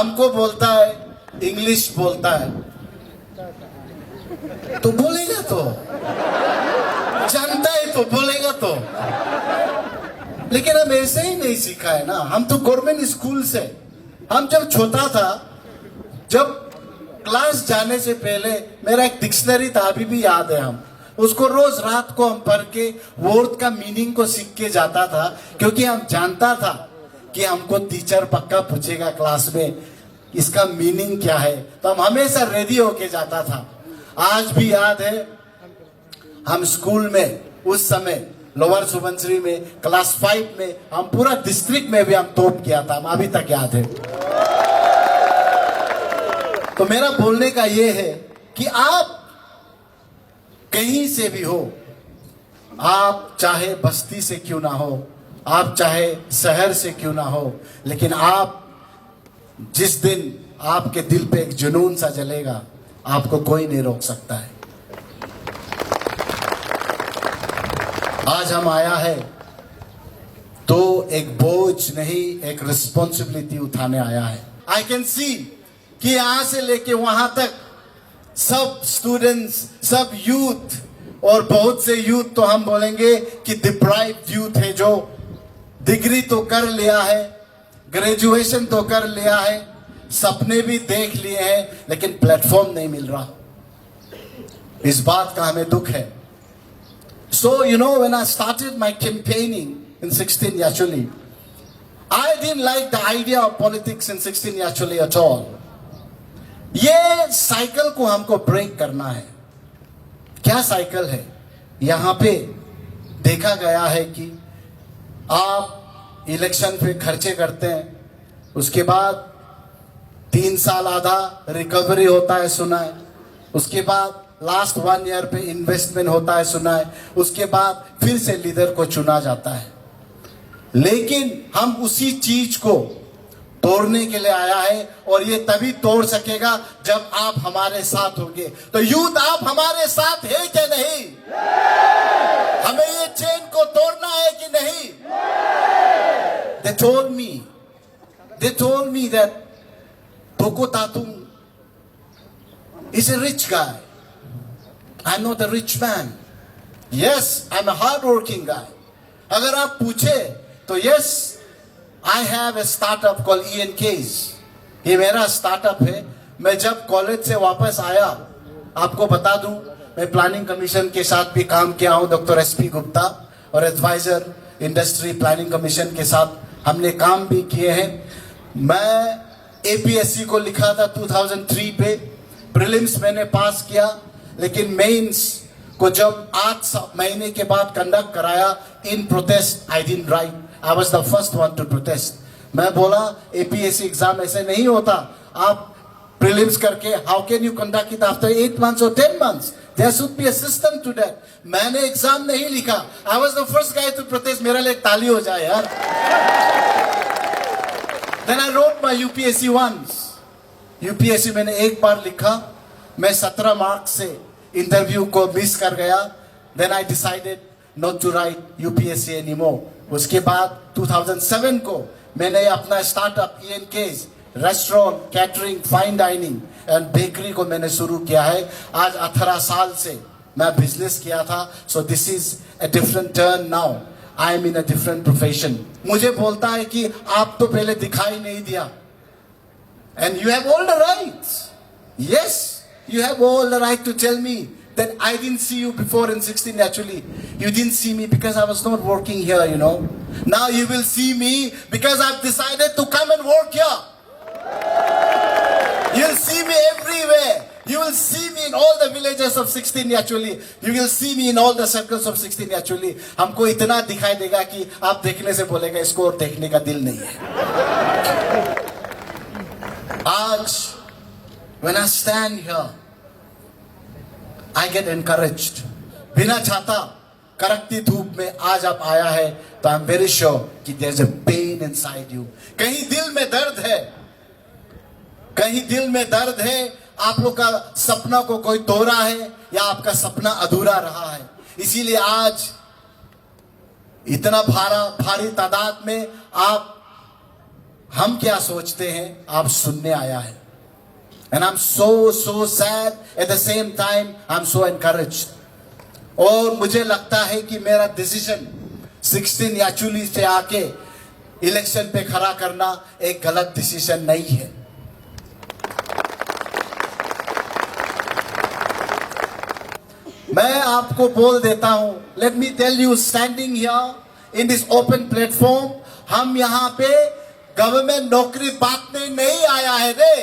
हमको बोलता है इंग्लिश बोलता है, तो बोलेगा तो, जानता है तो बोलेगा तो। लेकिन हम ऐसे ही नहीं सीखा है ना, हम तो गवर्नमेंट स्कूल से। हम जब छोटा था, जब क्लास जाने से पहले मेरा एक डिक्शनरी था, अभी भी याद है, हम उसको रोज रात को हम पढ़ के वर्ड का मीनिंग को सीख के जाता था, क्योंकि हम जानता था कि हमको टीचर पक्का पूछेगा क्लास में इसका मीनिंग क्या है, तो हम हमेशा रेडी होके जाता था। आज भी याद है, हम स्कूल में उस समय लोअर सुबनसिरी में क्लास 5 में हम पूरा डिस्ट्रिक्ट में भी हम टॉप किया था, हम अभी तक याद है। तो मेरा बोलने का ये है कि आप कहीं से भी हो, आप चाहे बस्ती से क्यों ना हो, आप चाहे शहर से क्यों ना हो, लेकिन आप जिस दिन आपके दिल पे एक जुनून सा जलेगा, आपको कोई नहीं रोक सकता है। आज हम आया है तो एक बोझ नहीं, एक रिस्पॉन्सिबिलिटी उठाने आया है। आई कैन सी कि यहां से लेके वहां तक सब स्टूडेंट्स, सब यूथ, और बहुत से यूथ तो हम बोलेंगे कि डिप्राइव्ड यूथ है, जो डिग्री तो कर लिया है, ग्रेजुएशन तो कर लिया है, सपने भी देख लिए हैं, लेकिन प्लेटफॉर्म नहीं मिल रहा। इस बात का हमें दुख है। So, you know, when I started my campaigning in 16 Yachuli, I didn't like the idea of politics in 16 Yachuli at all. ये साइकिल को हमको ब्रेक करना है। क्या साइकिल है? यहाँ पे देखा गया है कि आप इलेक्शन पे खर्चे करते हैं, उसके बाद 3 साल आधा रिकवरी होता है सुना है, उसके बाद लास्ट 1 ईयर पे इन्वेस्टमेंट होता है सुना है, उसके बाद फिर से लीडर को चुना जाता है। लेकिन हम उसी चीज को तोड़ने के लिए आया है, और ये तभी तोड़ सकेगा जब आप हमारे साथ होंगे। तो यूथ, आप हमारे साथ है कि नहीं? हमें ये चेन को तोड़ना है कि नहीं? They told me that Toko Tatung is a rich guy. I'm not a rich man. Yes, I'm a hard-working guy. अगर आप पूछे तो yes, I have a startup called ENKs. ये मेरा स्टार्टअप है। मैं जब कॉलेज से वापस आया, आपको बता दूं, मैं प्लानिंग कमीशन के साथ भी काम किया हूं, डॉक्टर SP गुप्ता और एडवाइजर इंडस्ट्री प्लानिंग कमीशन के साथ हमने काम भी किए हैं। मैं APSC को लिखा था 2003 पे, प्रीलिम्स मैंने पास किया, लेकिन मेंस को जब 8 महीने के बाद कंडक्ट कराया, in protest I didn't write, I was the first one to protest. मैं बोला APSC एग्जाम ऐसे नहीं होता, आप प्रीलिम्स करके how can you conduct it after 8 months or 10 months? There should be a system to that. मैंने exam नहीं लिखा, I was the first guy to protest. मेरे लिए ताली हो जाए यार। Then I wrote my UPSC once. UPSC मैंने एक बार लिखा, मैं 17 मार्क्स से इंटरव्यू को मिस कर गया। Then I decided not to write UPSC anymore. उसके बाद 2007 को मैंने अपना startup ENKs, restaurant, catering, fine dining and bakery को मैंने शुरू किया है। आज 18 साल से मैं बिजनेस किया था। So this is a different turn now. I am in a different profession. मुझे बोलता है कि आप तो पहले दिखाई नहीं दिया। And you have all the rights. Yes, you have all the right to tell me that I didn't see you before in 16 actually. You didn't see me because I was not working here, you know. Now you will see me because I've decided to come and work here. You'll see me everywhere. You will see me in all the villages of 16 actually. You will see me in all the circles of 16 actually. हमको इतना दिखाई देगा कि आप देखने से बोलेगा इसको और देखने का दिल नहीं है। आज when I stand here, I get encouraged. बिना छाता कड़कती धूप में आज आप आया है, तो I'm very sure कि there's a pain inside you. कहीं दिल में दर्द है, कहीं दिल में दर्द है। आप लोग का सपना को कोई तोड़ा है या आपका सपना अधूरा रहा है, इसीलिए आज इतना भारी तादाद में आप हम क्या सोचते हैं आप सुनने आया है। And I am so sad, at the same time I am so encouraged. और मुझे लगता है कि मेरा डिसीजन 16 याचुली से आके इलेक्शन पे खड़ा करना एक गलत डिसीजन नहीं है। मैं आपको बोल देता हूं, let me tell you, standing here in this open platform, हम यहां पे गवर्नमेंट नौकरी बांटने नहीं आया है रे।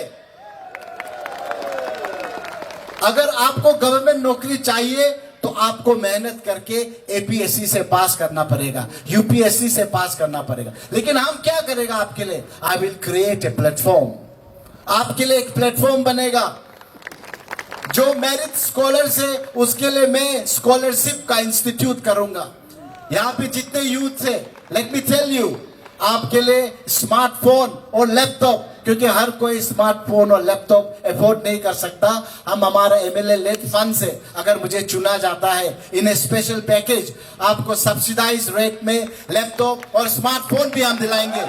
अगर आपको गवर्नमेंट नौकरी चाहिए तो आपको मेहनत करके एपीएससी से पास करना पड़ेगा, यूपीएससी से पास करना पड़ेगा। लेकिन हम क्या करेगा आपके लिए? I will create a platform. आपके लिए एक प्लेटफॉर्म बनेगा। जो मेरिट स्कॉलर्स है उसके लिए मैं स्कॉलरशिप का इंस्टीट्यूट करूंगा। यहां पे जितने यूथ है, लेट मी टेल यू, आपके लिए स्मार्टफोन और लैपटॉप, क्योंकि हर कोई स्मार्टफोन और लैपटॉप अफोर्ड नहीं कर सकता। हम हमारा एमएलए लेड फंड से अगर मुझे चुना जाता है इन ए स्पेशल पैकेज, आपको सब्सिडाइज रेट में लैपटॉप और स्मार्टफोन भी हम दिलाएंगे।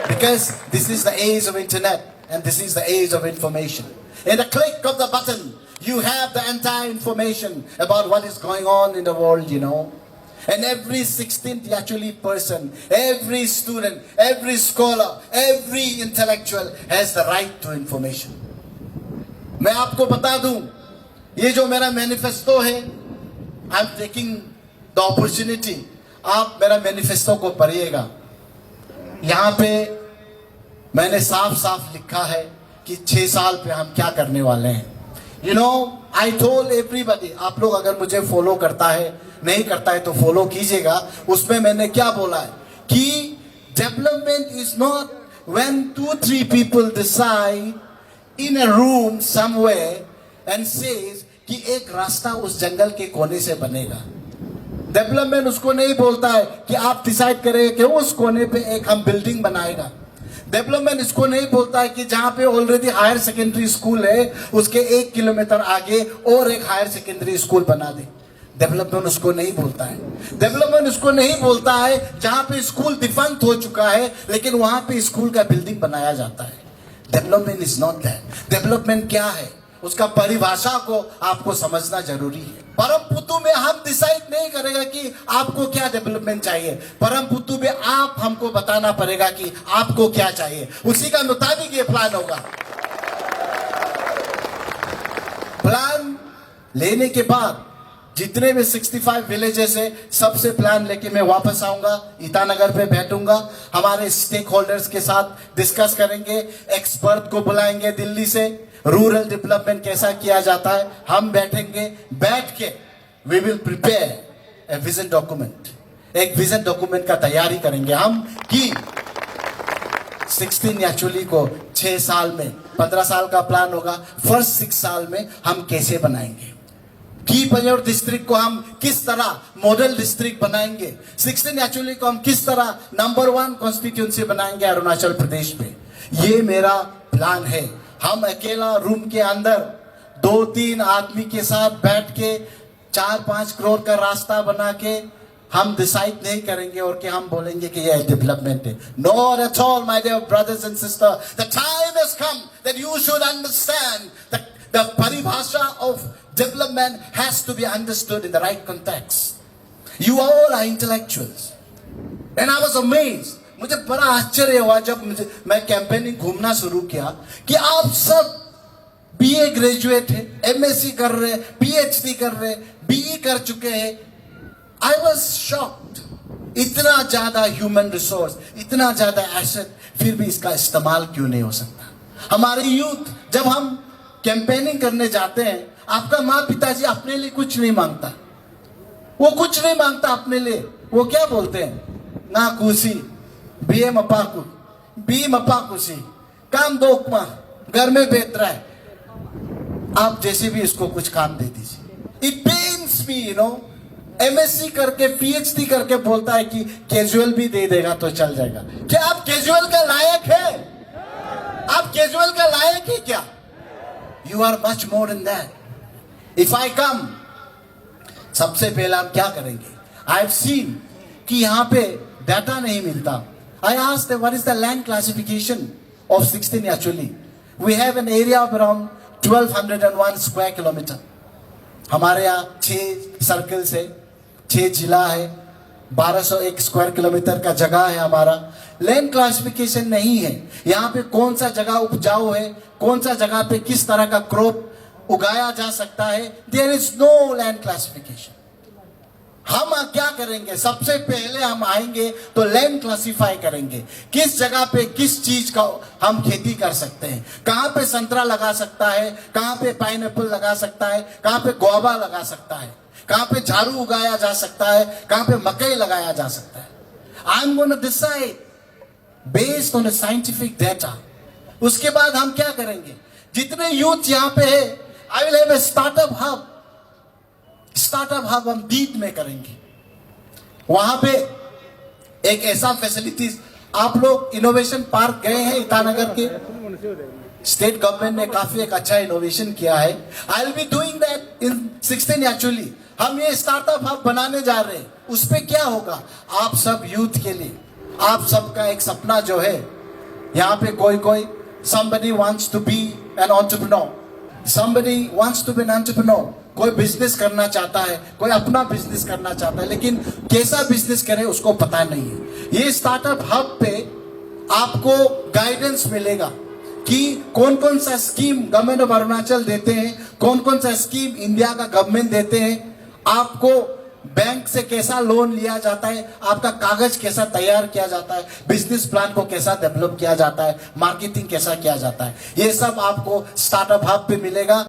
Because this is the age of internet and this is the age of information. In the click of the button, you have the entire information about what is going on in the world, you know. And every 16th actually person, every student, every scholar, every intellectual has the right to information. मैं आपको बता दूं, ये जो मेरा manifesto है, I'm taking the opportunity, आप मेरा मैनिफेस्टो को पढ़िएगा। यहाँ पे मैंने साफ साफ लिखा है कि 6 साल पे हम क्या करने वाले हैं। You know, I told everybody, आप लोग अगर मुझे फॉलो करता है, नहीं करता है तो फॉलो कीजिएगा। उसमें मैंने क्या बोला है कि development is not when 2-3 people decide in a room somewhere and says कि एक रास्ता उस जंगल के कोने से बनेगा। डेवलपमेंट उसको नहीं बोलता है कि आप डिसाइड करें कि उस कोने पे एक हम बिल्डिंग बनाएगा। डेवलपमेंट इसको नहीं बोलता है कि जहां पे ऑलरेडी हायर सेकेंडरी स्कूल है उसके 1 किलोमीटर आगे और एक हायर सेकेंडरी स्कूल बना दे। डेवलपमेंट उसको नहीं बोलता है। डेवलपमेंट उसको नहीं बोलता है जहां पे स्कूल डिफंक्ट हो चुका है लेकिन वहां पे स्कूल का बिल्डिंग बनाया जाता है। Development is not that. Development क्या है उसका परिभाषा को आपको समझना जरूरी है। परम पुतु में हम डिसाइड नहीं करेगा कि आपको क्या डेवलपमेंट चाहिए। परम पुतु में आप हमको बताना पड़ेगा कि आपको क्या चाहिए, उसी का मुताबिक ये प्लान होगा। प्लान लेने के बाद जितने भी 65 विलेजेस है सबसे प्लान लेके मैं वापस आऊंगा, ईटानगर पे बैठूंगा, हमारे स्टेक होल्डर्स के साथ डिस्कस करेंगे, एक्सपर्ट को बुलाएंगे दिल्ली से, रूरल डेवलपमेंट कैसा किया जाता है हम बैठेंगे, बैठ के we will prepare a vision document. एक विजन डॉक्यूमेंट का तैयारी करेंगे हम कि 16 एक्चुअली को 6 साल में 15 साल का प्लान होगा, फर्स्ट 6 साल में हम कैसे बनाएंगे, की पंजौर डिस्ट्रिक्ट को हम किस तरह मॉडल डिस्ट्रिक्ट बनाएंगे, 16 एक्चुअली को हम किस तरह नंबर 1 कॉन्स्टिट्यूंसी बनाएंगे अरुणाचल प्रदेश पे। ये मेरा प्लान है। हम अकेला रूम के अंदर 2-3 आदमी के साथ बैठ के 4-5 करोड़ का रास्ता बना के हम डिसाइड नहीं करेंगे और कि हम बोलेंगे कि ये डेवलपमेंट है। Not at all, my dear brothers and sisters. The time has come that you should understand that the paribhasha of development has to be understood in the right context. You all are intellectuals. And I was amazed. मुझे बड़ा आश्चर्य हुआ जब मैं campaigning घूमना शुरू किया कि आप सब बीए ग्रेजुएट है, एमएससी कर रहे, पीएचडी कर रहे, बीई कर चुके हैं। I was shocked. इतना ज्यादा ह्यूमन रिसोर्स, इतना ज्यादा एसेट, फिर भी इसका इस्तेमाल क्यों नहीं हो सकता। हमारे यूथ जब हम कैंपेनिंग करने जाते हैं, आपका माँ पिताजी अपने लिए कुछ नहीं मांगता, वो कुछ नहीं मांगता अपने लिए। वो क्या बोलते हैं, ना खुशी बीए मपाकू, बी मपाकुशी, काम दोकमा, घर में बैठ रहा है, आप जैसे भी इसको कुछ काम दे दीजिए। It pens me, you know, MSc करके पीएचडी करके बोलता है कि कैजुअल भी दे देगा तो चल जाएगा। क्या आप कैजुअल का लायक है? आप कैजुअल का लायक है क्या? You are much more in that. If I come, सबसे पहले हम क्या करेंगे? आई हैव सीन कि यहां पे डाटा नहीं मिलता। I asked them, what is the land classification of 16 actually? We have an area of around 1201 square kilometer. हमारे यहाँ 6 सर्कल्स है, 6 जिला है, 1201 स्क्वायर किलोमीटर का जगह है हमारा. लैंड क्लासिफिकेशन नहीं है. यहाँ पे कौन सा जगह उपजाऊ है, कौन सा जगह पे किस तरह का क्रॉप उगाया जा सकता है. There is no land classification. हम क्या करेंगे, सबसे पहले हम आएंगे तो लैंड क्लासिफाई करेंगे. किस जगह पे किस चीज का हम खेती कर सकते हैं, कहां पे संतरा लगा सकता है, कहां पे पाइनएप्पल लगा सकता है, कहां पे गुआवा लगा सकता है, कहां पे झाड़ू उगाया जा सकता है, कहां पे मकई लगाया जा सकता है. I am gonna decide based on scientific data. उसके बाद हम क्या करेंगे, जितने यूथ यहां पे है, I will have a startup hub. Startup hub हम दीद में करेंगे. वहां पे एक ऐसा फैसिलिटीज, आप लोग इनोवेशन पार्क गए हैं ईटानगर के, स्टेट गवर्नमेंट ने काफी एक अच्छा इनोवेशन किया है. I will be doing that in 16 actually. हम ये स्टार्टअप हब बनाने जा रहे हैं. उस पे क्या होगा, आप सब यूथ के लिए, आप सबका एक सपना जो है, यहाँ पे कोई somebody wants to be an entrepreneur, somebody wants to be an entrepreneur. कोई बिजनेस करना चाहता है, कोई अपना बिजनेस करना चाहता है, लेकिन कैसा बिजनेस करे उसको पता नहीं है. ये स्टार्टअप हब पे आपको गाइडेंस मिलेगा कि कौन कौन सा स्कीम गवर्नमेंट ऑफ अरुणाचल देते हैं, कौन कौन सा स्कीम इंडिया का गवर्नमेंट देते हैं, आपको बैंक से कैसा लोन लिया जाता है, आपका कागज कैसा तैयार किया जाता है, बिजनेस प्लान को कैसा डेवलप किया जाता है, मार्केटिंग कैसा किया जाता है. ये सब आपको स्टार्टअप हब पे मिलेगा.